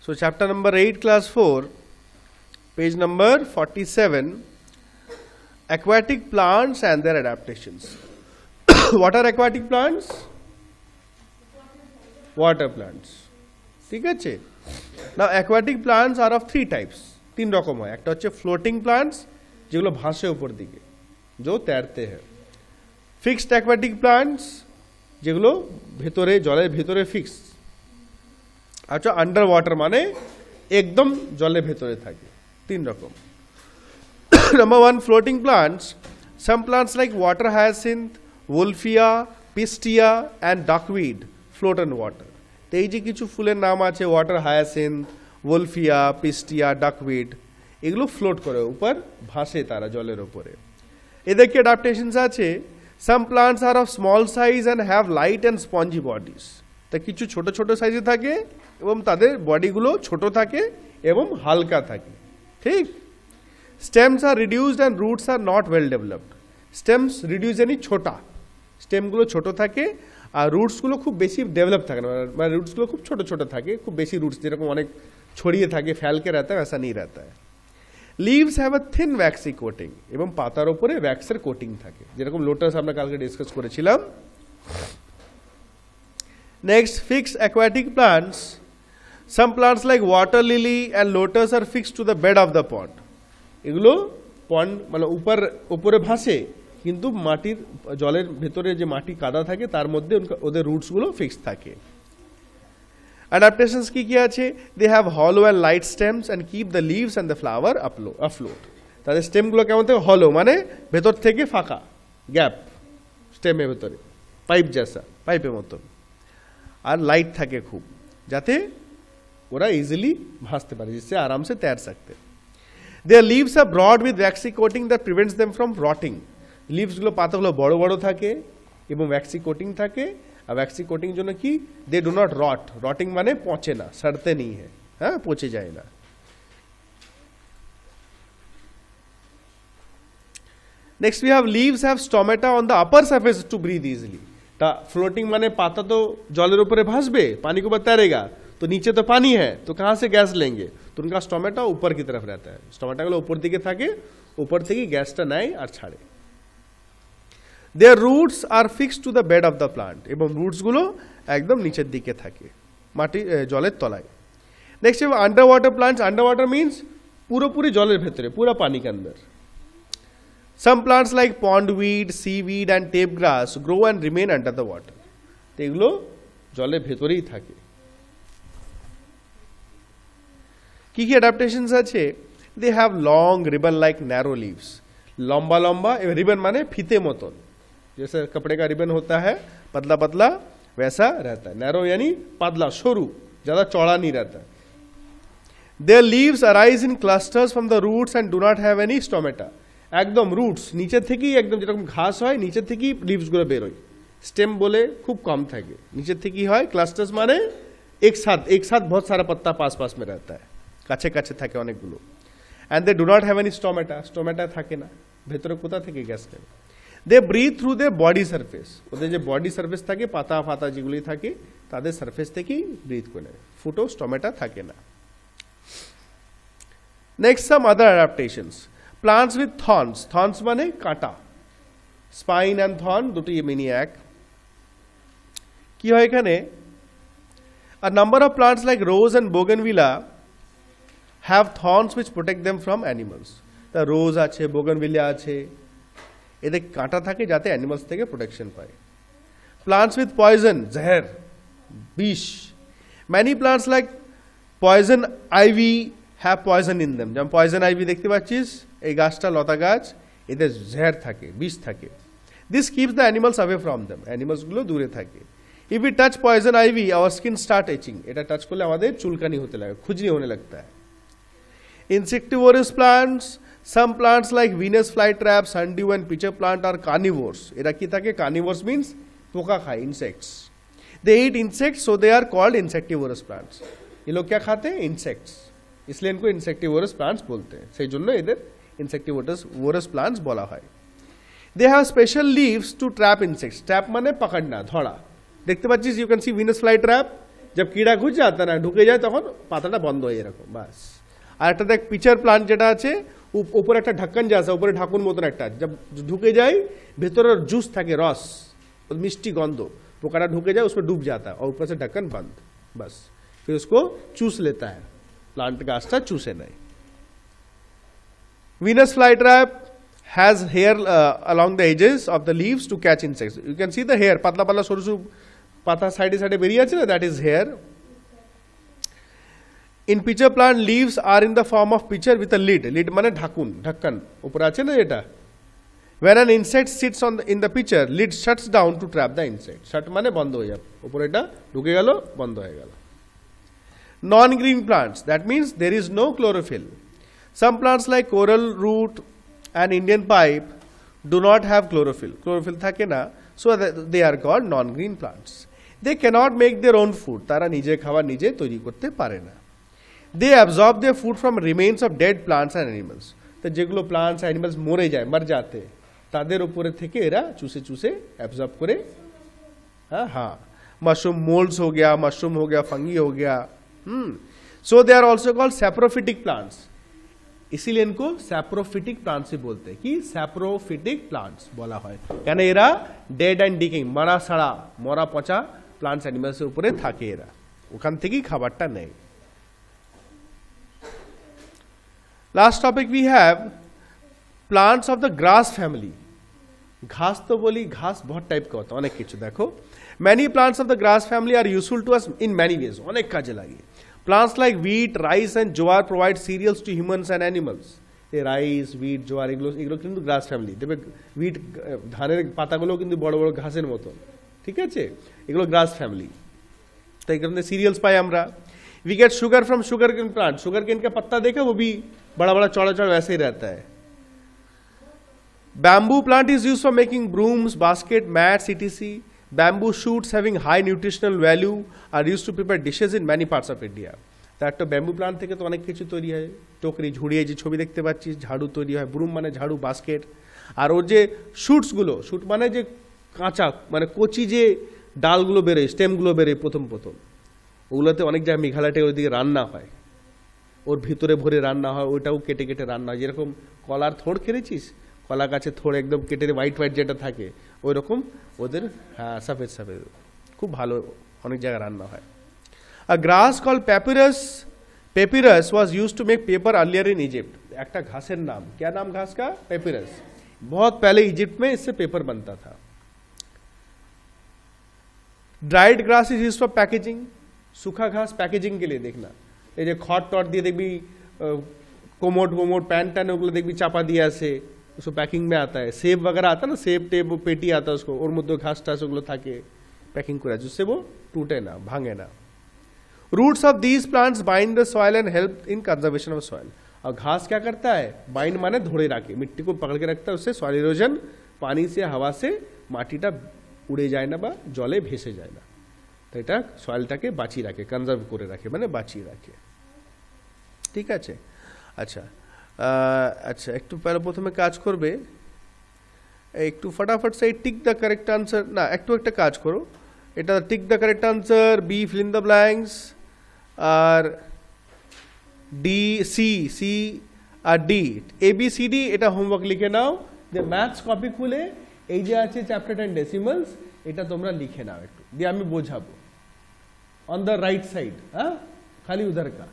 So chapter number 8, class 4, page number 47, aquatic plants and their adaptations. What are aquatic plants? Water plants. ঠিক আছে? Now aquatic plants are of three types. তিন রকম হয়। একটা হচ্ছে floating plants যেগুলো ভাসে উপর দিকে, जो तैरते हैं। Fixed aquatic plants যেগুলো ভেতরে জলের ভেতরে ফিক্স। আচ্ছা আন্ডার ওয়াটার মানে একদম জলের ভেতরে থাকে। তিন রকম। Number 1, floating plants. Some plants like water hyacinth, wolfia, pistia and duckweed float on water. তো এই যে কিছু ফুলের নাম আছে, water hyacinth, wolfia, pistia, duckweed, এগুলো ফ্লোট করে, উপর ভাসে তারা জলের উপরে। এদের কি অ্যাডাপ্টেশনস আছে? Some plants are of small size and have light and spongy bodies. তা কিছু ছোট ছোট সাইজে থাকে এবং তাদের বডিগুলো ছোট থাকে এবং হালকা থাকে। ঠিক? Stems are reduced and roots are not well developed. Stems reduced यानी छोटा, স্টেমগুলো ছোট থাকে আর রুটসগুলো খুব বেশি ডেভেলপ থাকে না, মানে রুটসগুলো খুব ছোট ছোট থাকে, খুব বেশি রুটস যেরকম অনেক ছড়িয়ে থাকে ফেলকে रहता है वैसा नहीं रहता है। Leaves have a thin waxy coating, এবং পাতার উপরে ওয়্যাক্সের কোটিং থাকে, যেরকম লোটাস আমরা কালকে ডিসকাস করেছিলাম। Next, fixed aquatic plants. Some plants like water lily and lotus are fixed to the bed of the pond. এগুলো পন্ড মানে উপরে ভাসে, কিন্তু মাটির জলের ভেতরে যে মাটি কাদা থাকে তার মধ্যে ওদের রুটসগুলো ফিক্সড থাকে। অ্যাডাপ্টেশনস কি কি আছে? They have hollow and light stems and keep the leaves and the flower afloat. তাদের স্টেমগুলো কেমন থাকে? হলো মানে ভেতর থেকে ফাঁকা, গ্যাপ স্টেমের ভেতরে, পাইপ জেসা, পাইপের মতন, আর লাইট থাকে খুব, যাতে ওরা ইজিলি ভাসতে পারে, जिससे आराम से तैर सकते। Their leaves are broad with waxy coating that prevents them from rotting. লিভসগুলো পাতাগুলো বড় বড় থাকে এবং ওয়্যাক্সি কোটিং থাকে। আর ওয়্যাক্সি কোটিং জন্য কি? They do not rot. Rotting মানে পচে না, সড়তে নেই হ্যাঁ, হ্যাঁ পচে যায় না। Next we have leaves have stomata on the upper surface to breathe easily. তা ফ্লোটিং মানে পাতা তো জলের উপরে ভাসবে, पानी के ऊपर तैरेगा, तो नीचे तो पानी है, तो कहाँ से गैस लेंगे? तो उनका स्टोमेटा ऊपर की तरफ रहता है, स्टोमेटाগুলো উপর দিকে থাকে, উপর থেকে গ্যাসটা নেয় আর ছাড়ে। Their roots are fixed to the bed of the plant, এবং রুটসগুলো একদম নিচের দিকে থাকে, মাটি জলের তলায়। Next under water plants. Under water means পুরোপুরি জলের ভেতরে, পুরো পানি के अंदर। Some plants like pondweed, seaweed and tape grass grow and remain under the water. তো এগুলো জলের ভেতরেই থাকে। কি কি অ্যাডাপ্টেশনস আছে? They have long ribbon like narrow leaves. লম্বা লম্বা রিবন মানে ফিতে মতন, जैसे कपड़े का रिबन होता है पतला पतला, वैसा रहता है। नैरो यानी पतला, সরু, ज़्यादा चौड़ा नहीं रहता। Their leaves arise in clusters from the roots and do not have any stomata. একদম রুটস নিচে থেকেই, একদম যেরকম ঘাস হয় নিচে থেকেই লিভসগুলো বেরোয়। স্টেম বলে খুব কম থাকে, নিচে থেকেই হয়। ক্লাস্টার্স মানে एक साथ बहुत सारा पत्ता पास पास में रहता है, কাছে কাছে থাকে অনেকগুলো। And they do not have any stomata. Stomata থাকে না, ভেতরে কোথা থেকে গ্যাস নেবে? They breathe through they body surface. ওদের যে বডি সারফেস থাকে, পাতা ফাতা যেগুলি থাকে, তাদের সারফেস থেকেই ব্রিথ করে নেবে, ফুটো স্টোমেটা থাকে না। Next some other adaptations. Plants with thorns. Thorns মানে কাঁটা, স্পাইন অ্যান্ড থর্ন দুটি মিনি এক। কি হয় এখানে? A number of plants like rose and bougainvillea have thorns which protect them from animals. তা রোজ আছে, বোগেনভিলিয়া আছে, এদের কাঁটা থাকে যাতে অ্যানিমালস থেকে প্রোটেকশন পায়। প্লান্টস উইথ পয়জন, জহর, বিষ। Many plants like poison ivy have poison in them. যেমন পয়জন আইভি দেখতে পাচ্ছিস, এই গাছটা লতা গাছ, এদের জহর থাকে, বিষ থাকে। This keeps the animals away from them. অ্যানিমালসগুলো দূরে থাকে। If you touch poison ivy our skin start itching. এটা টাচ করলে আমাদের চুলকানি হতে লাগে, খুজলি होने लगता है। Insectivorous plants. Some plants like Venus flytrap, sundew and pitcher plant are carnivores. এরা কি থাকে? Carnivores means পোকা খায়, insects. They eat insects, so they are called insectivorous plants. ये लोग क्या खाते हैं? Insects. इसलिए इनको insectivorous plants बोलते हैं, সেই জন্য এদের insectivorous plants বলা হয়। They have special leaves to trap insects. Trap মানে পাকড়না, ধরা। দেখতে পাচ্ছিস, you can see Venus flytrap, जब कीड़ा घुस जाता ना ঢুকে যায় তখন পাতাটা বন্ধ হয়ে এরকম বাস। আর একটা দেখ পিচার প্লান্ট যেটা আছে উপরে একটা ঢাকন যা আছে উপরে ঢাকুন মতন একটা जब ঢুকে যায় ভেতরে জুস থাকে রস মিষ্টি গন্ধ পোকাটা ঢুকে যায় उसमें डूब जाता है और ऊपर से ढक्कन बंद बस फिर उसको चूस लेता है प्लांट गाछটা চুষে নেয়। Venus flytrap has hair along the edges of the leaves to catch insects. You can see the hair পাতলা পাতলা সরু সরু পাতা সাইডে সাইডে বেরিয়ে আছে না, that is hair. In pitcher plant leaves are in the form of pitcher with a lid. Lid মানে ঢাকুন ঢাকন উপরে আছে না এটা। When an insect sits in the pitcher, lid shuts down to trap the insect. Shut মানে বন্ধ হয়ে যাবে, উপরে এটা ঢুকে গেল বন্ধ হয়ে গেল। Non-green plants, that means there is no chlorophyll. Some plants like coral root and Indian pipe do not have chlorophyll. Chlorophyll থাকে না, so they are called non-green plants. They cannot make their own food. তারা নিজে খাবার নিজে তৈরি করতে পারে না। They absorb their food from remains of dead plants and animals. তো যেগুলো plants animals মরে যায় मर जाते তাদের উপরে থেকে এরা চুষে চুষে absorb করে। हाँ मशरूम molds हो गया, मशरूम हो गया, फंगी हो गया। So they are also called saprophytic plants. इसीलिए इनको सैप्रोफिटिक प्लांट्स ही बोलते हैं कि सैप्रोफिटिक प्लांट्स बोला হয় কেন এরা ডেড এন্ড ডিকিং মরা সাড়া মরা পচা প্লান্টস অ্যানিমালস এর উপরে থাকে, এরা ওখান থেকেই খাবারটা নেয়। Last topic we have plants of the grass family. ঘাস তো বলি ঘাস বহুত টাইপ का होता है অনেক কিছু দেখো। many plants of the grass family are useful to us in many ways অনেক কাজে লাগে। Plants like wheat, rice and jowar provide cereals to humans and animals. এই রাইস wheat জোয়ার এগুলো কিন্তু গ্রাস ফ্যামিলি। দেখবে wheat ধানের পাতাগুলো কিন্তু বড় বড় ঘাসের মতো, ঠিক আছে, এগুলো গ্রাস ফ্যামিলি। তো এখানে সিরিয়ালস পাই আমরা। We get sugar from sugarcane plant. sugarcane का पत्ता देखा वो भी बड़ा बड़ा चौड़ा चौड़ा वैसे ही रहता है। Bamboo plant is used for making brooms, basket, mats, etc. Bamboo shoots having high nutritional value are used to prepare dishes in many parts of India. তার তো ব্যাম্বু প্লান্ট থেকে তো অনেক কিছু তৈরি হয়, টোকরি ঝুড়িয়ে যে ছবি দেখতে পাচ্ছিস, ঝাড়ু তৈরি হয়, ব্রুম মানে ঝাড়ু, বাস্কেট। আর ওর যে শুটসগুলো, শুট মানে যে কাঁচা মানে কচি যে ডালগুলো বেরোয়, স্টেমগুলো বেরোয় প্রথম ওগুলোতে অনেক জায়গায় মেঘালয়তে ওইদিকে রান্না হয়, ওর ভিতরে ভরে রান্না হয়, ওইটাও কেটে কেটে রান্না হয়। যেরকম কলার থোড় খেয়েছিস, কলা গাছে থোড় একদম কেটে হোয়াইট হোয়াইট যেটা থাকে ওই রকম ওদের, হ্যাঁ সফেদ সফেদ, খুব ভালো অনেক জায়গায় রান্না হয়। A grass called papyrus was used to make paper earlier in Egypt. একটা घासेर नाम, क्या नाम घास का? पेपिरस। बहुत पहले इजिप्ट में इससे पेपर बनता था। Dried grass is used for packaging. सूखा घास पैकेजिंग के लिए देखना, ये जो खट टट দিয়ে দেখবি कोमोट पैंट टैन ওগুলো দেখবি চাপা দিয়ে আসে, उसको पैकिंग में आता है। सेब वगैरह आता है ना, सेब टेप पेटी आता है उसको, और मध्य घास टास ওগুলো থাকে पैकिंग করে, जिससे वो टूटे ना, भांगे ना। Roots of these plants bind the soil and help in conservation of soil. और घास क्या करता है? बाइंड माने धोड़े रखे, मिट्टी को पकड़ के रखता है, उससे सॉइल इरोजन, पानी से हवा से মাটিটা উড়ে যায় না বা জলে ভেসে যায় না, তো এটা সয়েলটাকে বাঁচিয়ে রাখে, কনজার্ভ করে রাখে, মানে বাঁচিয়ে রাখে। ঠিক আছে, আচ্ছা আচ্ছা একটু প্রথমে কাজ করবে, একটু ফটাফট সেই টিক দ্য কারেক্ট আনসার, না একটু একটা কাজ করো, এটা tick the correct answer, B fill in the blanks, R D C R D, A B C D এটা হোমওয়ার্ক লিখে নাও। যে ম্যাথস কপি খুলে এই যে আছে চ্যাপ্টার 10 ডেসিমালস, এটা তোমরা লিখে নাও একটু, দিয়ে আমি বোঝাবো। অন দ্য রাইট সাইড, হ্যাঁ খালি উধার কা